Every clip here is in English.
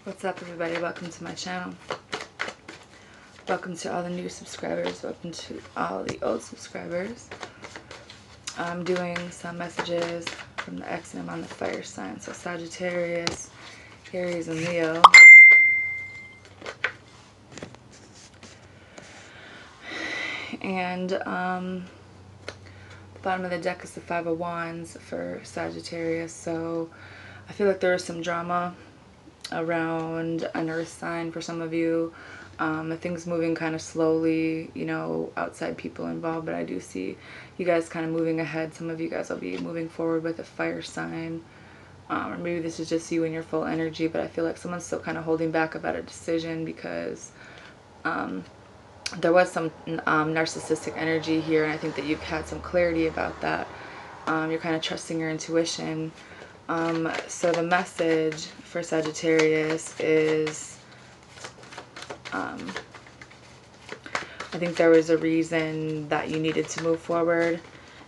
What's up, everybody? Welcome to my channel. Welcome to all the new subscribers. Welcome to all the old subscribers. I'm doing some messages from the X and I'm on the fire sign. So Sagittarius, Aries, and Leo. And the bottom of the deck is the Five of Wands for Sagittarius. So I feel like there is some drama around an earth sign for some of you. Things moving kind of slowly, you know, outside people involved, but I do see you guys kind of moving ahead. Some of you guys will be moving forward with a fire sign, or maybe this is just you in your full energy, but I feel like someone's still kind of holding back about a decision because there was some narcissistic energy here, and I think that you've had some clarity about that. You're kind of trusting your intuition. So the message for Sagittarius is, I think there was a reason that you needed to move forward.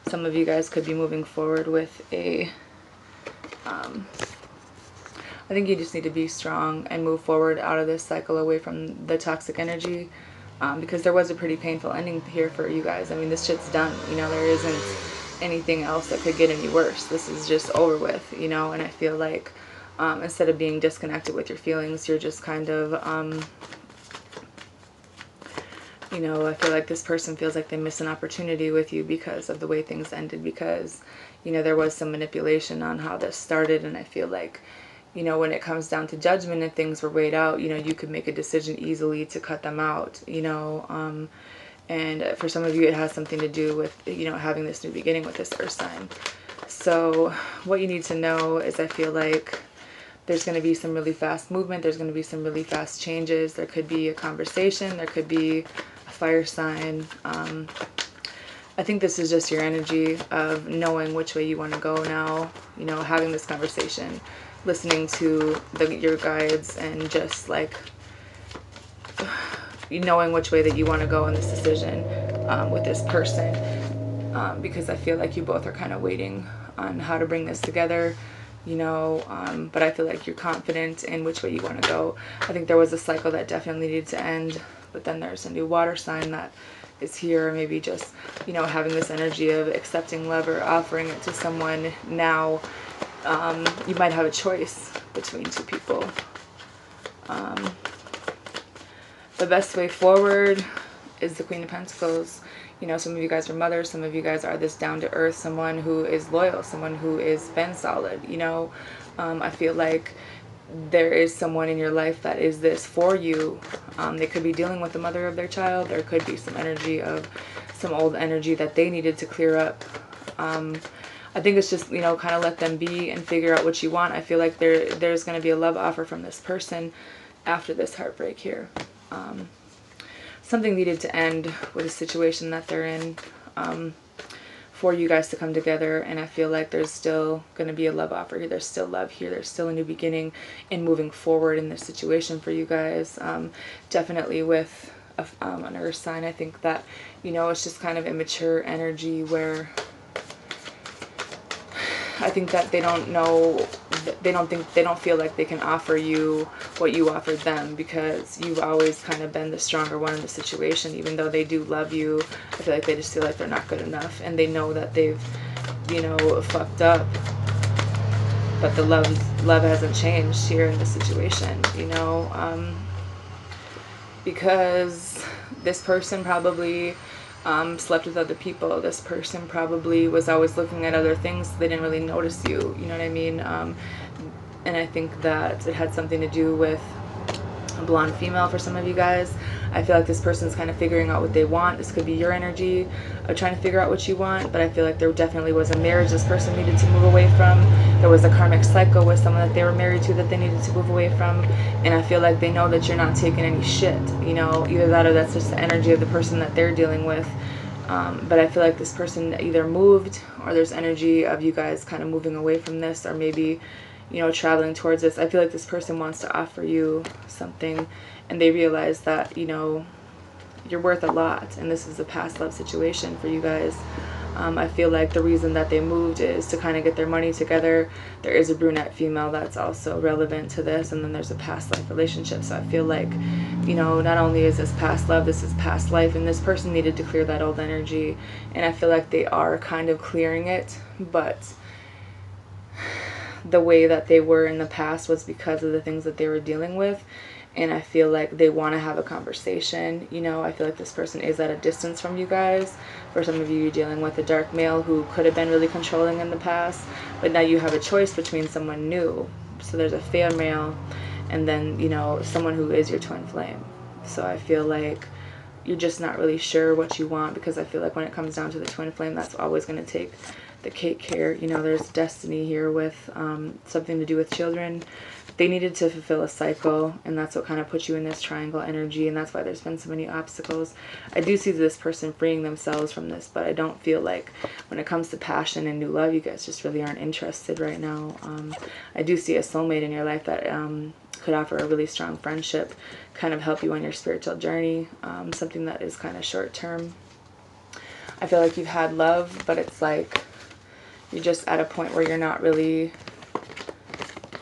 Some of you guys could be moving forward with a, I think you just need to be strong and move forward out of this cycle, away from the toxic energy, because there was a pretty painful ending here for you guys. I mean, this shit's done, you know, there isn't anything else that could get any worse. This is just over with, you know. And I feel like instead of being disconnected with your feelings, you're just kind of you know, I feel like this person feels like they missed an opportunity with you because of the way things ended, because, you know, there was some manipulation on how this started. And I feel like, you know, when it comes down to judgment and things were weighed out, you know, you could make a decision easily to cut them out, you know. And for some of you, it has something to do with, you know, having this new beginning with this earth sign. So what you need to know is, I feel like there's going to be some really fast movement. There's going to be some really fast changes. There could be a conversation. There could be a fire sign. I think this is just your energy of knowing which way you want to go now, you know, having this conversation, listening to your guides, and just like knowing which way that you want to go in this decision with this person, because I feel like you both are kind of waiting on how to bring this together, you know. But I feel like you're confident in which way you want to go. I think there was a cycle that definitely needed to end, but then there's a new water sign that is here. Maybe just, you know, having this energy of accepting love or offering it to someone now. You might have a choice between two people. The best way forward is the Queen of Pentacles. You know, some of you guys are mothers. Some of you guys are this down to earth, someone who is loyal, someone who is been solid, you know. I feel like there is someone in your life that is this for you. They could be dealing with the mother of their child. There could be some energy of some old energy that they needed to clear up. I think it's just, you know, kind of let them be and figure out what you want. I feel like there's going to be a love offer from this person after this heartbreak here. Something needed to end with a situation that they're in, for you guys to come together. And I feel like there's still going to be a love offer here. There's still love here. There's still a new beginning in moving forward in this situation for you guys. Definitely with an earth sign. I think that, you know, it's just kind of immature energy where I think that they don't know, they don't feel like they can offer you what you offered them, because you've always kind of been the stronger one in the situation. Even though they do love you, I feel like they just feel like they're not good enough, and they know that they've, you know, fucked up, but the love hasn't changed here in this situation, you know. Because this person probably slept with other people. This person probably was always looking at other things. They didn't really notice you, you know what I mean? And I think that it had something to do with a blonde female for some of you guys. I feel like this person's kind of figuring out what they want. This could be your energy of trying to figure out what you want, but I feel like there definitely was a marriage this person needed to move away from. There was a karmic cycle with someone that they were married to that they needed to move away from, and I feel like they know that you're not taking any shit, you know. Either that or that's just the energy of the person that they're dealing with. But I feel like this person either moved, or there's energy of you guys kind of moving away from this, or maybe, you know, traveling towards this. I feel like this person wants to offer you something, and they realize that, you know, you're worth a lot, and this is a past love situation for you guys. I feel like the reason that they moved is to kind of get their money together. There is a brunette female that's also relevant to this, and then there's a past life relationship. So I feel like, you know, not only is this past love, this is past life, and this person needed to clear that old energy, and I feel like they are kind of clearing it, but the way that they were in the past was because of the things that they were dealing with. And I feel like they want to have a conversation. You know, I feel like this person is at a distance from you guys. For some of you, you're dealing with a dark male who could have been really controlling in the past, but now you have a choice between someone new. So there's a fair male, and then, you know, someone who is your twin flame. So I feel like you're just not really sure what you want, because I feel like when it comes down to the twin flame, that's always going to take the cake here. You know, there's destiny here with something to do with children. They needed to fulfill a cycle, and that's what kind of put you in this triangle energy, and that's why there's been so many obstacles. I do see this person freeing themselves from this, but I don't feel like when it comes to passion and new love, you guys just really aren't interested right now. I do see a soulmate in your life that could offer a really strong friendship, kind of help you on your spiritual journey, something that is kind of short term. I feel like you've had love, but it's like you're just at a point where you're not really,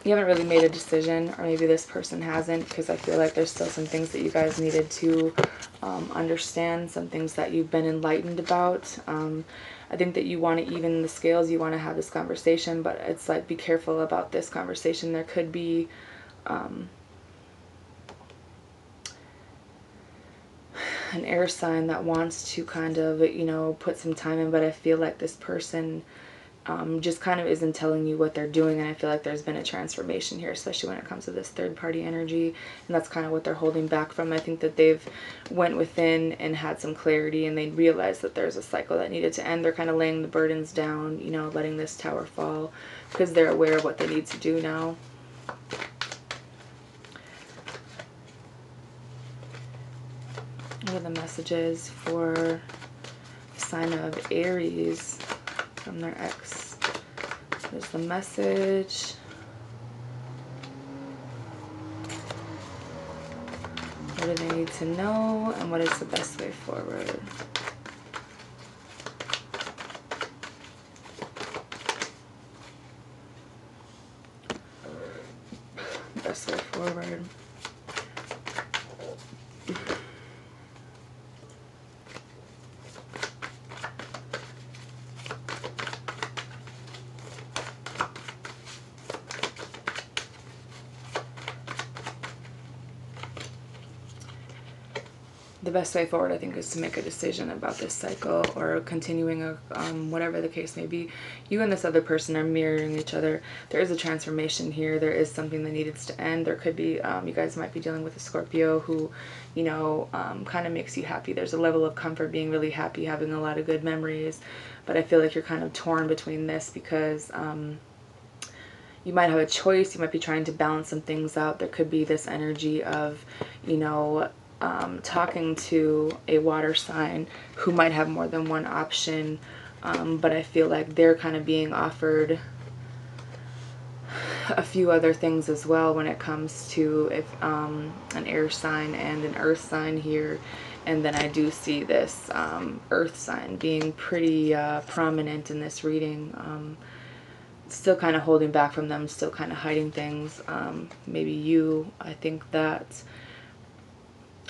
you haven't really made a decision, or maybe this person hasn't, because I feel like there's still some things that you guys needed to understand, some things that you've been enlightened about. I think that you want to even the scales, you want to have this conversation, but it's like, be careful about this conversation. There could be an air sign that wants to kind of, you know, put some time in, but I feel like this person just kind of isn't telling you what they're doing, and I feel like there's been a transformation here, especially when it comes to this third party energy, and that's kind of what they're holding back from. I think that they've went within and had some clarity, and they realized that there's a cycle that needed to end. They're kind of laying the burdens down, you know, letting this tower fall, because they're aware of what they need to do now. What are the messages for the sign of Aries from their ex? There's the message. What do they need to know, and what is the best way forward? Best way forward. The best way forward, I think, is to make a decision about this cycle, or continuing whatever the case may be. You and this other person are mirroring each other. There is a transformation here. There is something that needs to end. There could be, you guys might be dealing with a Scorpio who, you know, kind of makes you happy. There's a level of comfort being really happy, having a lot of good memories. But I feel like you're kind of torn between this, because you might have a choice. You might be trying to balance some things out. There could be this energy of, you know, talking to a water sign who might have more than one option, but I feel like they're kind of being offered a few other things as well when it comes to if an air sign and an earth sign here. And then I do see this earth sign being pretty prominent in this reading. Still kind of holding back from them, still kind of hiding things. Maybe you, I think that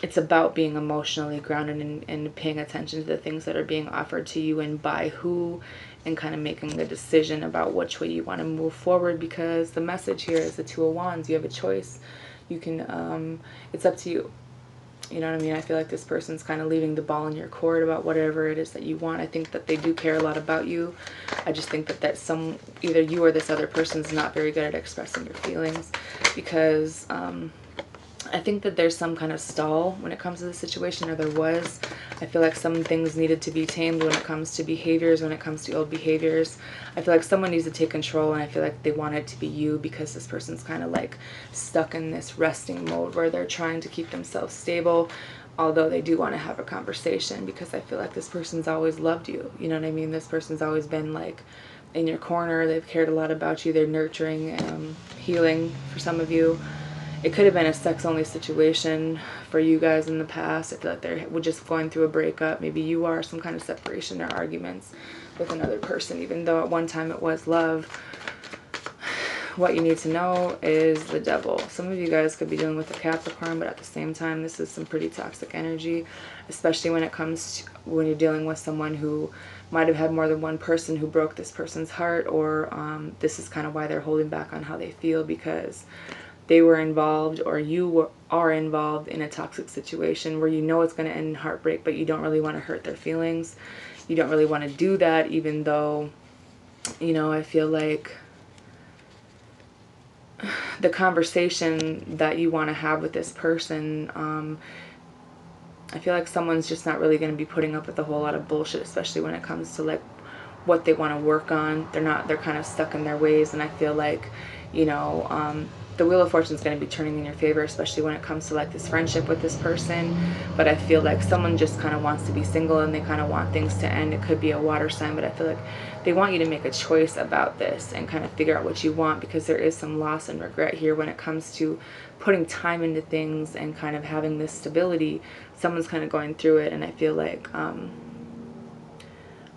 it's about being emotionally grounded and paying attention to the things that are being offered to you and by who, and kind of making a decision about which way you want to move forward, because the message here is the Two of Wands. You have a choice. You can, it's up to you. You know what I mean? I feel like this person's kind of leaving the ball in your court about whatever it is that you want. I think that they do care a lot about you. I just think that either you or this other person's not very good at expressing your feelings, because I think that there's some kind of stall when it comes to the situation, or there was. I feel like some things needed to be tamed when it comes to behaviors, when it comes to old behaviors. I feel like someone needs to take control, and I feel like they want it to be you, because this person's kind of like stuck in this resting mode where they're trying to keep themselves stable, although they do want to have a conversation, because I feel like this person's always loved you. You know what I mean? This person's always been like in your corner. They've cared a lot about you. They're nurturing, healing for some of you. It could have been a sex-only situation for you guys in the past. I feel like they were just going through a breakup. Maybe you are some kind of separation or arguments with another person, even though at one time it was love. What you need to know is the devil. Some of you guys could be dealing with a Capricorn, but at the same time, this is some pretty toxic energy, especially when it comes to when you're dealing with someone who might have had more than one person who broke this person's heart, or this is kind of why they're holding back on how they feel, because they were involved, or are involved in a toxic situation where you know it's going to end in heartbreak, but you don't really want to hurt their feelings. You don't really want to do that, even though, you know, I feel like the conversation that you want to have with this person, I feel like someone's just not really going to be putting up with a whole lot of bullshit, especially when it comes to like what they want to work on. They're kind of stuck in their ways, and I feel like, you know, the Wheel of Fortune is going to be turning in your favor, especially when it comes to like this friendship with this person. But I feel like someone just kind of wants to be single, and they kind of want things to end. It could be a water sign, but I feel like they want you to make a choice about this and kind of figure out what you want, because there is some loss and regret here when it comes to putting time into things and kind of having this stability. Someone's kind of going through it, and I feel like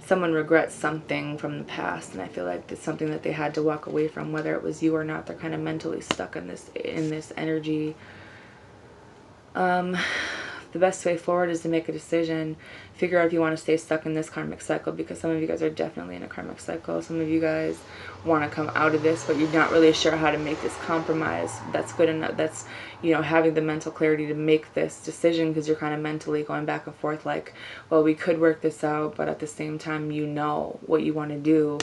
someone regrets something from the past, and I feel like it's something that they had to walk away from, whether it was you or not. They're kind of mentally stuck in this energy. The best way forward is to make a decision. Figure out if you want to stay stuck in this karmic cycle, because some of you guys are definitely in a karmic cycle. Some of you guys want to come out of this, but you're not really sure how to make this compromise. That's good enough. That's, you know, having the mental clarity to make this decision, because you're kind of mentally going back and forth like, well, we could work this out, but at the same time, you know what you want to do,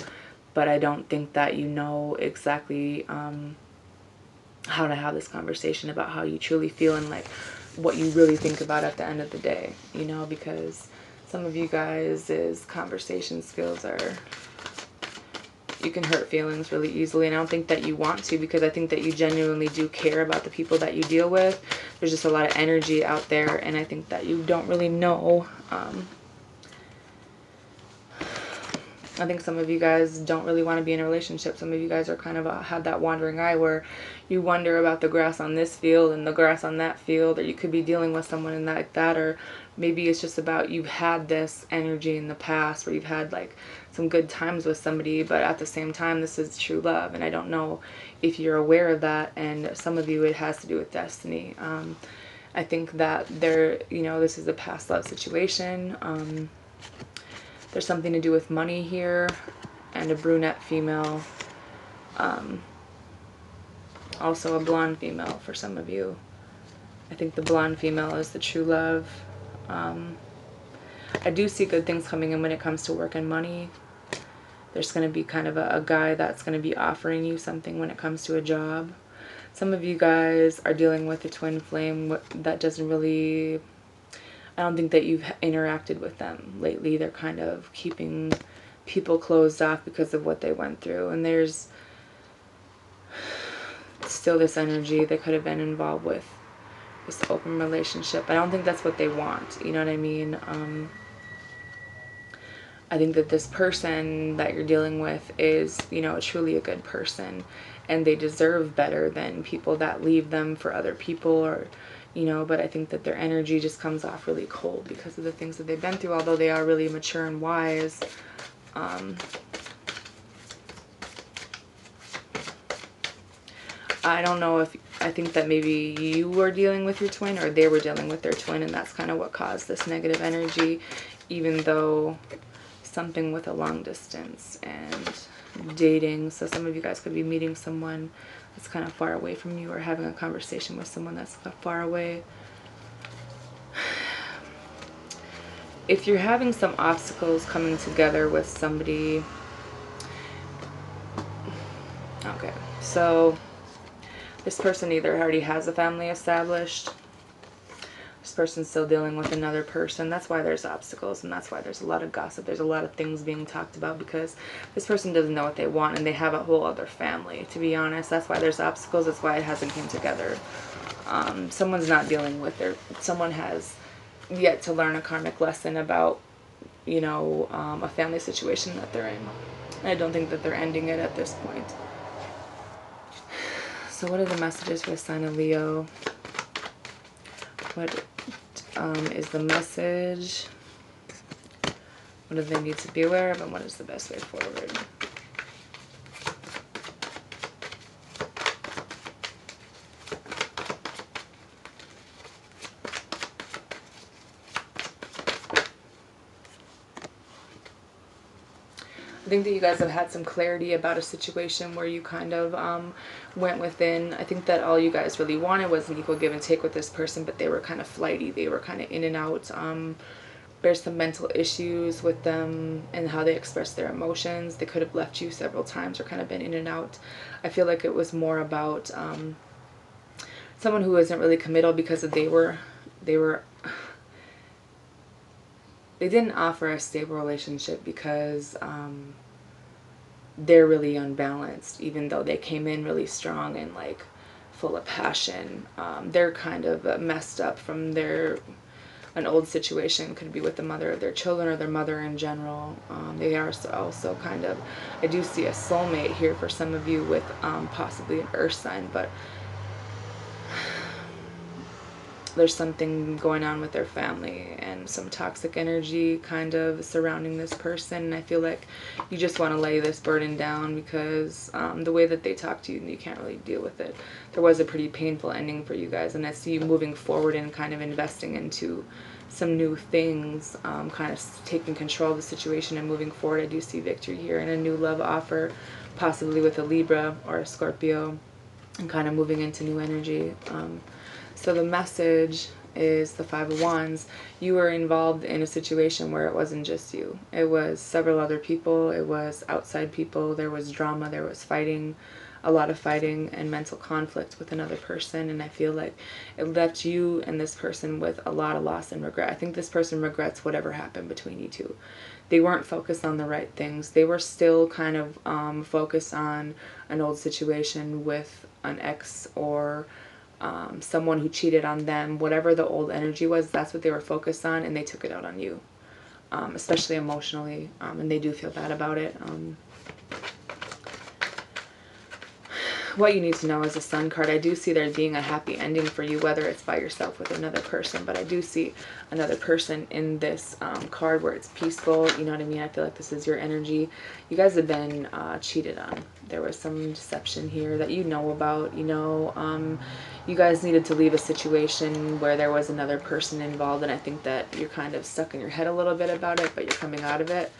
but I don't think that you know exactly how to have this conversation about how you truly feel and like what you really think about at the end of the day, you know, because some of you guys' conversation skills are, you can hurt feelings really easily, and I don't think that you want to, because I think that you genuinely do care about the people that you deal with. There's just a lot of energy out there, and I think that you don't really know. I think some of you guys don't really want to be in a relationship. Some of you guys are kind of have that wandering eye where you wonder about the grass on this field and the grass on that field, or you could be dealing with someone in that, like that, or maybe it's just about you've had this energy in the past where you've had like some good times with somebody, but at the same time, this is true love, and I don't know if you're aware of that, and some of you, it has to do with destiny. I think that you know, this is a past love situation. There's something to do with money here, and a brunette female. Also a blonde female for some of you. I think the blonde female is the true love. I do see good things coming in when it comes to work and money. There's going to be kind of a guy that's going to be offering you something when it comes to a job. Some of you guys are dealing with a twin flame that doesn't really... I don't think that you've interacted with them lately. They're kind of keeping people closed off because of what they went through. And there's still this energy they could have been involved with this open relationship. I don't think that's what they want. You know what I mean? I think that this person that you're dealing with is, you know, truly a good person. And they deserve better than people that leave them for other people, or... you know, but I think that their energy just comes off really cold because of the things that they've been through, although they are really mature and wise. I don't know if, I think that maybe you were dealing with your twin, or they were dealing with their twin, and that's kind of what caused this negative energy, even though something with a long distance and dating. So some of you guys could be meeting someone that's kind of far away from you, or having a conversation with someone that's far away. If you're having some obstacles coming together with somebody, okay, so this person either already has a family established, this person's still dealing with another person. That's why there's obstacles, and that's why there's a lot of gossip. There's a lot of things being talked about, because this person doesn't know what they want, and they have a whole other family, to be honest. That's why there's obstacles. That's why it hasn't came together. Someone's not dealing with someone has yet to learn a karmic lesson about, you know, a family situation that they're in. I don't think that they're ending it at this point. So what are the messages for the sign of Leo? What is the message? What do they need to be aware of, and what is the best way forward? I think that you guys have had some clarity about a situation where you kind of went within. I think that all you guys really wanted was an equal give and take with this person, but they were kind of flighty. They were kind of in and out. There's some mental issues with them and how they express their emotions. They could have left you several times or kind of been in and out. I feel like it was more about someone who isn't really committal because they didn't offer a stable relationship because they're really unbalanced, even though they came in really strong and like full of passion. They're kind of messed up from an old situation. Could be with the mother of their children or their mother in general. They are also kind of, I do see a soulmate here for some of you with possibly an earth sign, but there's something going on with their family and some toxic energy kind of surrounding this person. And I feel like you just want to lay this burden down because the way that they talk to you, you can't really deal with it. There was a pretty painful ending for you guys, and I see you moving forward and kind of investing into some new things, kind of taking control of the situation and moving forward. I do see victory here and a new love offer, possibly with a Libra or a Scorpio, and kind of moving into new energy. So the message is the Five of Wands. You were involved in a situation where it wasn't just you. It was several other people. It was outside people. There was drama. There was fighting, a lot of fighting and mental conflict with another person. And I feel like it left you and this person with a lot of loss and regret. I think this person regrets whatever happened between you two. They weren't focused on the right things. They were still kind of focused on an old situation with an ex or someone who cheated on them. Whatever the old energy was, that's what they were focused on, and they took it out on you, especially emotionally, and they do feel bad about it. What you need to know is a Sun card. I do see there being a happy ending for you, whether it's by yourself with another person, but I do see another person in this card where it's peaceful. You know what I mean? I feel like this is your energy. You guys have been cheated on. There was some deception here that you know about. You know, you guys needed to leave a situation where there was another person involved, and I think that you're kind of stuck in your head a little bit about it, but you're coming out of it.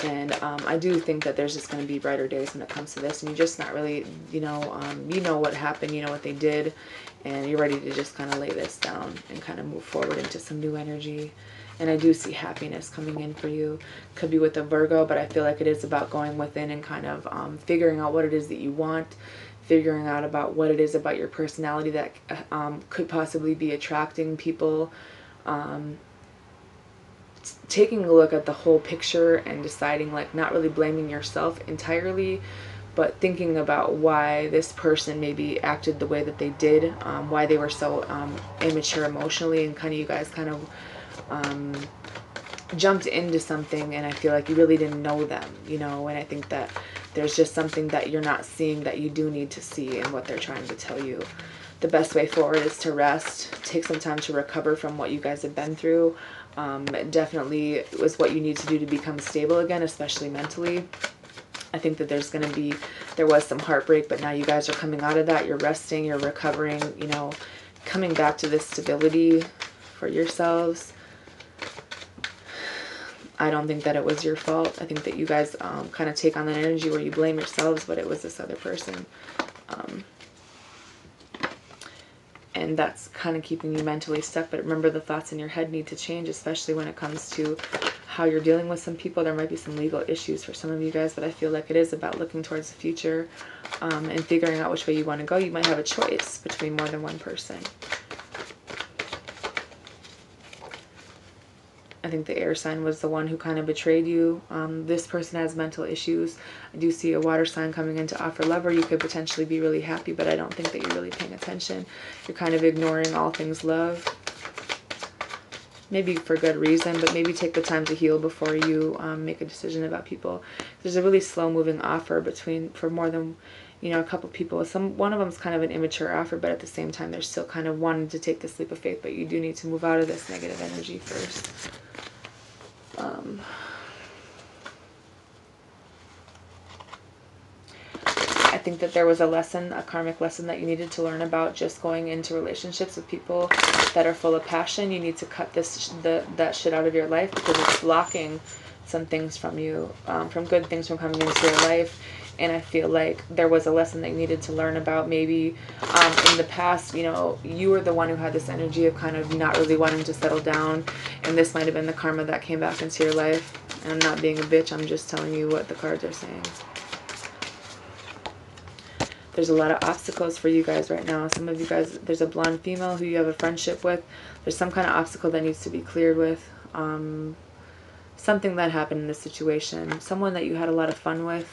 And I do think that there's just going to be brighter days when it comes to this, and you're just not really, you know what happened, you know what they did, and you're ready to just kind of lay this down and kind of move forward into some new energy. And I do see happiness coming in for you. Could be with a Virgo, but I feel like it is about going within and kind of figuring out what it is that you want, figuring out about what it is about your personality that could possibly be attracting people, taking a look at the whole picture and deciding, like, not really blaming yourself entirely, but thinking about why this person maybe acted the way that they did, why they were so immature emotionally, and kind of you guys kind of jumped into something, and I feel like you really didn't know them, you know, and I think that there's just something that you're not seeing that you do need to see in what they're trying to tell you. The best way forward is to rest, take some time to recover from what you guys have been through. It definitely was what you need to do to become stable again, especially mentally. I think that there was some heartbreak, but now you guys are coming out of that. You're resting, you're recovering, you know, coming back to this stability for yourselves. I don't think that it was your fault. I think that you guys kind of take on that energy where you blame yourselves, but it was this other person. And that's kind of keeping you mentally stuck. But remember, the thoughts in your head need to change, especially when it comes to how you're dealing with some people. There might be some legal issues for some of you guys, but I feel like it is about looking towards the future and figuring out which way you want to go. You might have a choice between more than one person. I think the air sign was the one who kind of betrayed you. This person has mental issues. I do see a water sign coming in to offer love, or you could potentially be really happy, but I don't think that you're really paying attention. You're kind of ignoring all things love. Maybe for good reason, but maybe take the time to heal before you make a decision about people. There's a really slow moving offer for more than, you know, a couple people, one of them's kind of an immature offer, but at the same time they're still kind of wanting to take this leap of faith, but you do need to move out of this negative energy first. I think that there was a lesson, a karmic lesson that you needed to learn about just going into relationships with people that are full of passion. You need to cut that shit out of your life, because it's blocking some things from you, from good things from coming into your life. And I feel like there was a lesson that you needed to learn about. Maybe in the past, you know, you were the one who had this energy of kind of not really wanting to settle down, and this might have been the karma that came back into your life. And I'm not being a bitch, I'm just telling you what the cards are saying. There's a lot of obstacles for you guys right now. Some of you guys, there's a blonde female who you have a friendship with. There's some kind of obstacle that needs to be cleared with. Something that happened in this situation. Someone that you had a lot of fun with.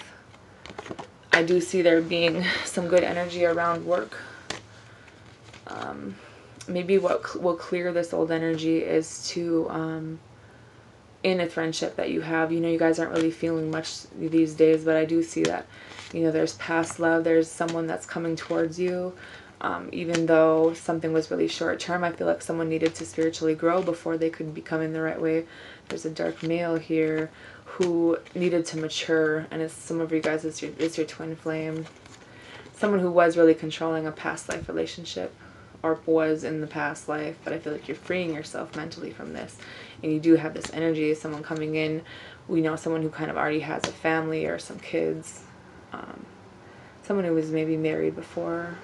I do see there being some good energy around work. Maybe what will clear this old energy is to, in a friendship that you have, you know, you guys aren't really feeling much these days, but I do see that, you know, there's past love, there's someone that's coming towards you. Even though something was really short term, I feel like someone needed to spiritually grow before they could become in the right way. There's a dark male here who needed to mature, and it's some of you guys, it's your twin flame. Someone who was really controlling a past life relationship, or was in the past life, but I feel like you're freeing yourself mentally from this. And you do have this energy of someone coming in, we know, someone who kind of already has a family or some kids. Someone who was maybe married before.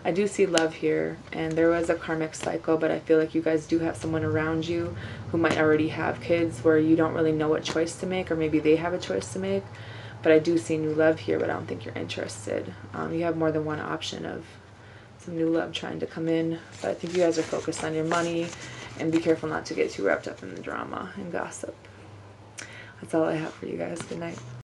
I do see love here, and there was a karmic cycle, but I feel like you guys do have someone around you who might already have kids where you don't really know what choice to make, or maybe they have a choice to make. But I do see new love here, but I don't think you're interested. You have more than one option of some new love trying to come in, but I think you guys are focused on your money, and be careful not to get too wrapped up in the drama and gossip. That's all I have for you guys. Good night.